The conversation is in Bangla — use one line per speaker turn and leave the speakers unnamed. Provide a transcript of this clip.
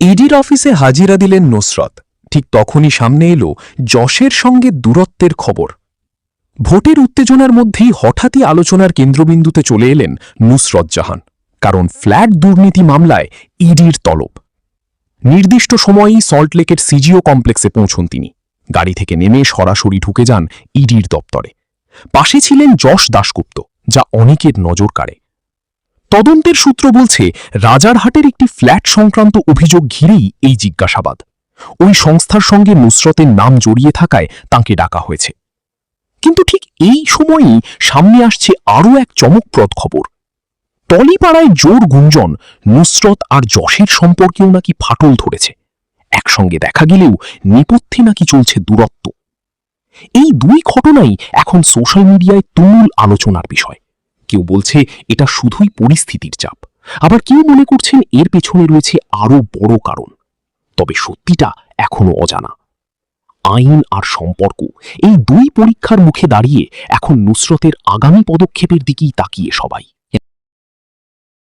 ইডির অফিসে হাজিরা দিলেন নুসরত। ঠিক তখনই সামনে এলো যশের সঙ্গে দূরত্বের খবর। ভোটের উত্তেজনার মধ্যেই হঠাৎই আলোচনার কেন্দ্রবিন্দুতে চলে এলেন নুসরত জাহান। কারণ ফ্ল্যাট দুর্নীতি মামলায় ইডির তলব। নির্দিষ্ট সময়েই সল্টলেকের সিজিও কমপ্লেক্সে পৌঁছন তিনি। গাড়ি থেকে নেমে সরাসরি ঢুকে যান ইডির দপ্তরে। পাশে ছিলেন যশ দাশগুপ্ত, যা অনেকের নজর কাড়ে। তদন্তের সূত্র বলছে, রাজারহাটের একটি ফ্ল্যাট সংক্রান্ত অভিযোগ ঘিরেই এই জিজ্ঞাসাবাদ। ওই সংস্থার সঙ্গে নুসরতের নাম জড়িয়ে থাকায় তাঁকে ডাকা হয়েছে। কিন্তু ঠিক এই সময়েই সামনে আসছে আরও এক চমকপ্রদ খবর। টলিপাড়ায় জোর গুঞ্জন, নুসরত আর যশের সম্পর্কেও নাকি ফাটল ধরেছে। একসঙ্গে দেখা গেলেও নেপথ্যে নাকি চলছে দূরত্ব। এই দুই ঘটনাই এখন সোশ্যাল মিডিয়ায় তুমুল আলোচনার বিষয়। কেউ বলছে এটা শুধুই পরিস্থিতির চাপ, আবার কেউ মনে করছেন এর পেছনে রয়েছে আরও বড় কারণ। তবে সত্যিটা এখনো অজানা। আইন আর সম্পর্ক, এই দুই পরীক্ষার মুখে দাঁড়িয়ে এখন নুসরতের আগামী পদক্ষেপের দিকেই তাকিয়ে সবাই।